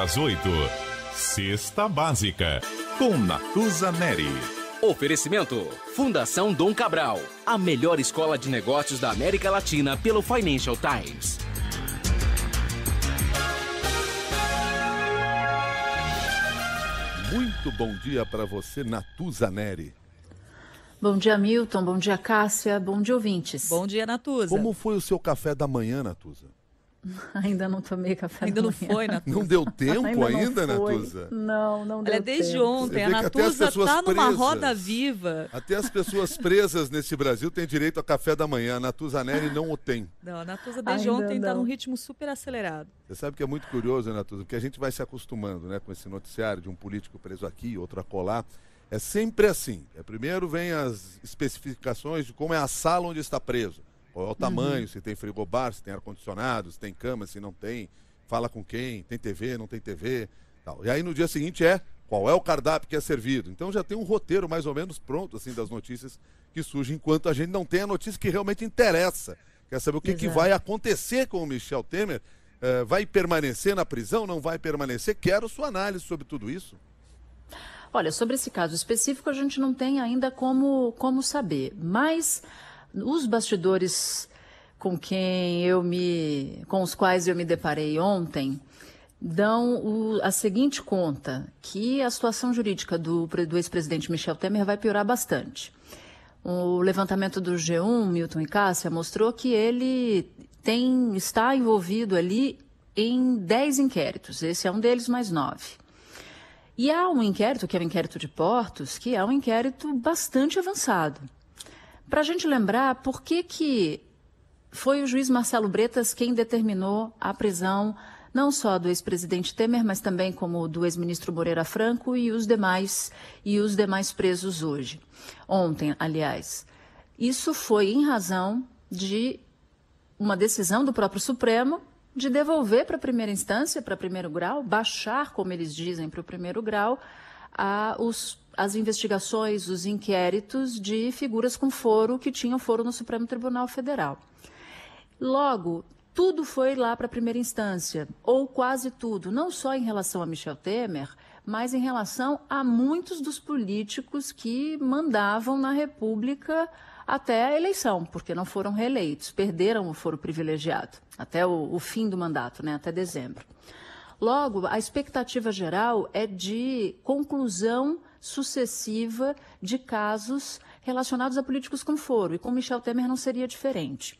às 8. Cesta Básica, com Natuza Neri. Oferecimento: Fundação Dom Cabral, a melhor escola de negócios da América Latina pelo Financial Times. Muito bom dia para você, Natuza Neri. Bom dia, Milton. Bom dia, Cássia. Bom dia, ouvintes. Bom dia, Natuza. Como foi o seu café da manhã, Natuza? Ainda não tomei café ainda da não manhã. foi, Natuza? Não deu tempo ainda, foi. Natuza? Não deu Olha, desde tempo. ontem, a Natuza está numa roda viva. Até as pessoas presas nesse Brasil têm direito a café da manhã. A Natuza Neri não o tem. Não, a Natuza desde ontem está num ritmo super acelerado. Você sabe que é muito curioso, né, Natuza? Porque a gente vai se acostumando, né, com esse noticiário de um político preso aqui, outro acolá. É sempre assim. Primeiro vem as especificações de como é a sala onde está preso. Qual é o tamanho, se tem frigobar, se tem ar-condicionado, se tem cama, se não tem, fala com quem, tem TV, não tem TV. Tal. E aí no dia seguinte qual é o cardápio que é servido. Então já tem um roteiro mais ou menos pronto assim, das notícias que surgem, enquanto a gente não tem a notícia que realmente interessa. Quer saber o que vai acontecer com o Michel Temer? Vai permanecer na prisão, não vai permanecer? Quero sua análise sobre tudo isso. Olha, sobre esse caso específico a gente não tem ainda como saber, mas os bastidores com os quais eu me deparei ontem dão a seguinte conta, que a situação jurídica do ex-presidente Michel Temer vai piorar bastante. O levantamento do G1, Milton e Cássia, mostrou que ele está envolvido ali em 10 inquéritos, esse é um deles mais 9. E há um inquérito, que é o inquérito de Portos, que é um inquérito bastante avançado. Para a gente lembrar por que foi o juiz Marcelo Bretas quem determinou a prisão não só do ex-presidente Temer, mas também como do ex-ministro Moreira Franco e os demais presos hoje. Ontem, aliás. Isso foi em razão de uma decisão do próprio Supremo de devolver para a primeira instância, para primeiro grau, baixar, como eles dizem, para o primeiro grau, as investigações, os inquéritos de figuras com foro que tinham foro no Supremo Tribunal Federal. Logo, tudo foi lá para a primeira instância, ou quase tudo, não só em relação a Michel Temer, mas em relação a muitos dos políticos que mandavam na República até a eleição, porque não foram reeleitos, perderam o foro privilegiado, até o fim do mandato, né, até dezembro. Logo, a expectativa geral é de conclusão sucessiva de casos relacionados a políticos com foro, e com Michel Temer não seria diferente.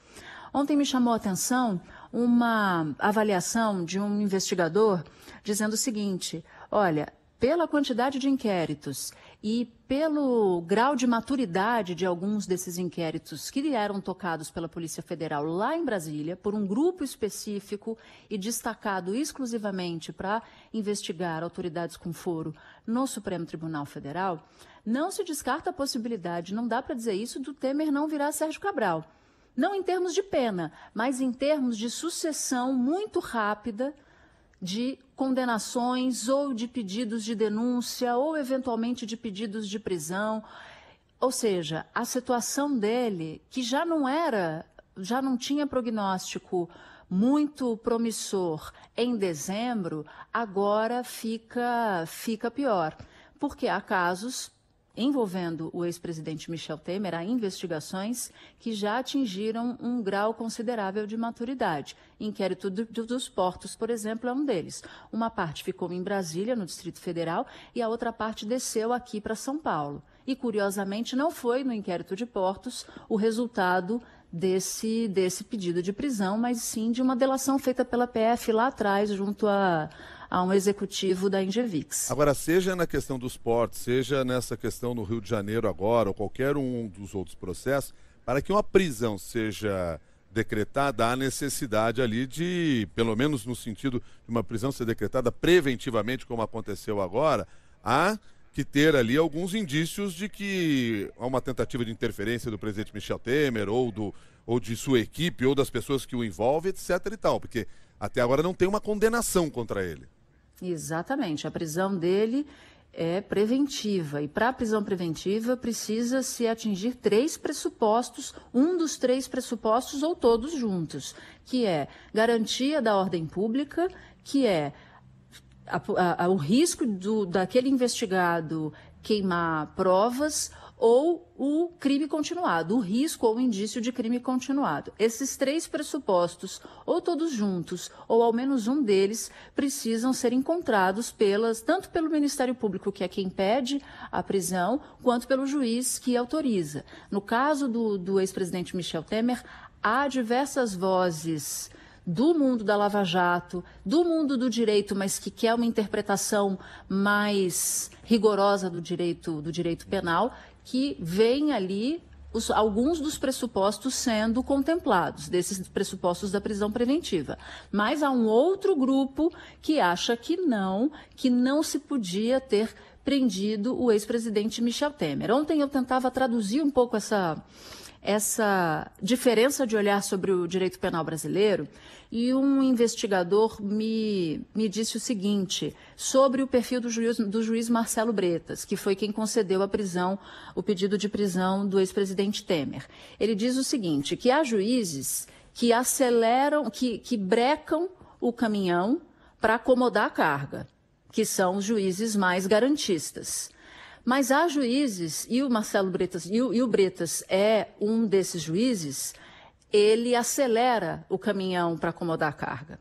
Ontem me chamou a atenção uma avaliação de um investigador dizendo o seguinte: olha, pela quantidade de inquéritos e pelo grau de maturidade de alguns desses inquéritos que eram tocados pela Polícia Federal lá em Brasília, por um grupo específico e destacado exclusivamente para investigar autoridades com foro no Supremo Tribunal Federal, não se descarta a possibilidade, não dá para dizer isso, do Temer não virar Sérgio Cabral. Não em termos de pena, mas em termos de sucessão muito rápida de condenações ou de pedidos de denúncia ou eventualmente de pedidos de prisão. Ou seja, a situação dele, que já não tinha prognóstico muito promissor em dezembro, agora fica pior, porque há casos envolvendo o ex-presidente Michel Temer, há investigações que já atingiram um grau considerável de maturidade. Inquérito dos Portos, por exemplo, é um deles. Uma parte ficou em Brasília, no Distrito Federal, e a outra parte desceu aqui para São Paulo. E, curiosamente, não foi no inquérito de Portos o resultado desse pedido de prisão, mas sim de uma delação feita pela PF lá atrás, junto a um executivo da Ingevix. Agora, seja na questão dos portos, seja nessa questão no Rio de Janeiro agora, ou qualquer um dos outros processos, para que uma prisão seja decretada, há necessidade ali de, pelo menos no sentido de uma prisão ser decretada preventivamente, como aconteceu agora, há que ter ali alguns indícios de que há uma tentativa de interferência do presidente Michel Temer, ou de sua equipe, ou das pessoas que o envolvem, etc. e tal, porque até agora não tem uma condenação contra ele. Exatamente, a prisão dele é preventiva, e para a prisão preventiva precisa-se atingir 3 pressupostos, um dos 3 pressupostos ou todos juntos, que é garantia da ordem pública, que é o risco daquele investigado queimar provas ou o crime continuado, o risco ou o indício de crime continuado. Esses 3 pressupostos, ou todos juntos, ou ao menos um deles, precisam ser encontrados tanto pelo Ministério Público, que é quem pede a prisão, quanto pelo juiz que autoriza. No caso do ex-presidente Michel Temer, há diversas vozes do mundo da Lava Jato, do mundo do direito, mas que quer uma interpretação mais rigorosa do direito penal, que veem ali alguns dos pressupostos sendo contemplados, desses pressupostos da prisão preventiva. Mas há um outro grupo que acha que não se podia ter prendido o ex-presidente Michel Temer. Ontem eu tentava traduzir um pouco essa diferença de olhar sobre o direito penal brasileiro, e um investigador me disse o seguinte sobre o perfil do juiz Marcelo Bretas, que foi quem concedeu o pedido de prisão do ex-presidente Temer. Ele diz o seguinte, que há juízes que aceleram, que brecam o caminhão para acomodar a carga, que são os juízes mais garantistas. Mas há juízes, e o Marcelo Bretas, e o Bretas é um desses juízes, ele acelera o caminhão para acomodar a carga.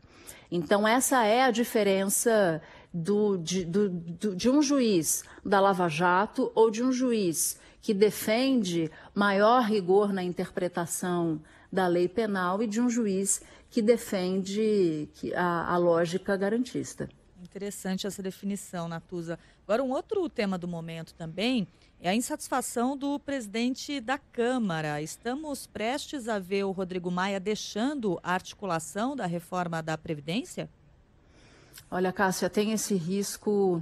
Então, essa é a diferença de um juiz da Lava Jato ou de um juiz que defende maior rigor na interpretação da lei penal e de um juiz que defende a lógica garantista. Interessante essa definição, Natuza. Agora, um outro tema do momento também é a insatisfação do presidente da Câmara. Estamos prestes a ver o Rodrigo Maia deixando a articulação da reforma da Previdência? Olha, Cássia, tem esse risco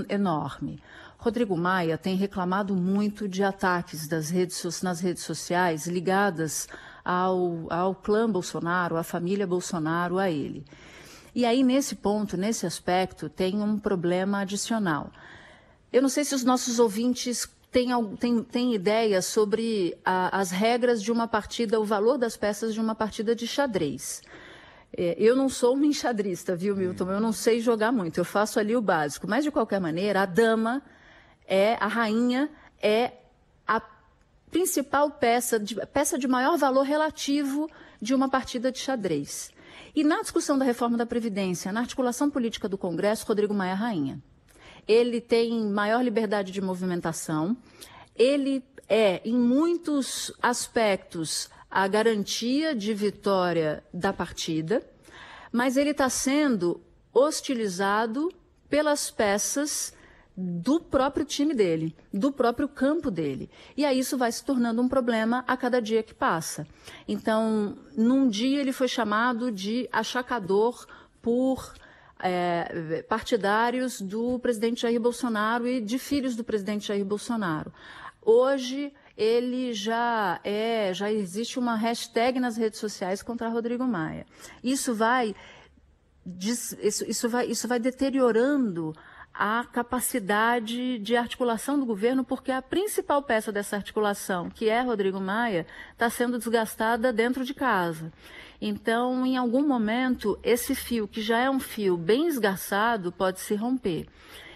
enorme. Rodrigo Maia tem reclamado muito de ataques nas redes sociais ligadas ao clã Bolsonaro, à família Bolsonaro, a ele. E aí, nesse ponto, nesse aspecto, tem um problema adicional. Eu não sei se os nossos ouvintes têm ideia sobre as regras de uma partida, o valor das peças de uma partida de xadrez. Eu não sou uma enxadrista, viu, Milton? Eu não sei jogar muito, eu faço ali o básico. Mas, de qualquer maneira, a rainha é a principal peça de maior valor relativo de uma partida de xadrez. E na discussão da reforma da Previdência, na articulação política do Congresso, Rodrigo Maia é rainha. Ele tem maior liberdade de movimentação, ele é, em muitos aspectos, a garantia de vitória da partida, mas ele está sendo hostilizado pelas peças do próprio time dele, do próprio campo dele. E aí isso vai se tornando um problema a cada dia que passa. Então, num dia ele foi chamado de achacador por partidários do presidente Jair Bolsonaro e de filhos do presidente Jair Bolsonaro. Hoje, ele já existe uma hashtag nas redes sociais contra Rodrigo Maia. Isso vai deteriorando a capacidade de articulação do governo, porque a principal peça dessa articulação, que é Rodrigo Maia, está sendo desgastada dentro de casa. Então, em algum momento, esse fio, que já é um fio bem esgarçado, pode se romper.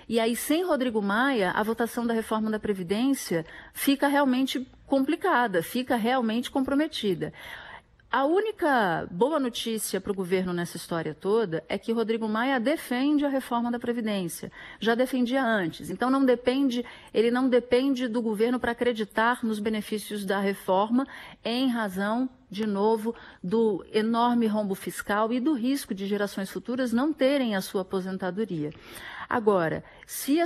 E aí, sem Rodrigo Maia, a votação da reforma da Previdência fica realmente complicada, fica realmente comprometida. A única boa notícia para o governo nessa história toda é que Rodrigo Maia defende a reforma da Previdência. Já defendia antes. Então, ele não depende do governo para acreditar nos benefícios da reforma, em razão, de novo, do enorme rombo fiscal e do risco de gerações futuras não terem a sua aposentadoria. Agora, se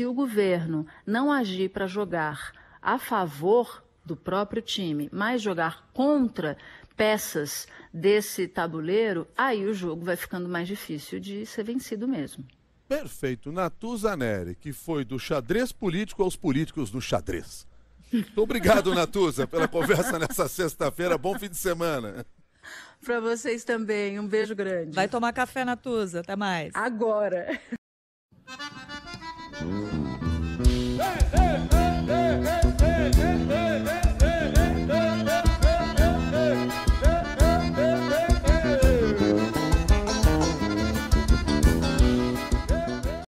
o governo não agir para jogar a favor do próprio time, mas jogar contra peças desse tabuleiro, aí o jogo vai ficando mais difícil de ser vencido mesmo. Perfeito. Natuza Neri, que foi do xadrez político aos políticos do xadrez. Muito obrigado, Natuza, pela conversa nessa sexta-feira. Bom fim de semana. Para vocês também. Um beijo grande. Vai tomar café, Natuza. Até mais. Agora.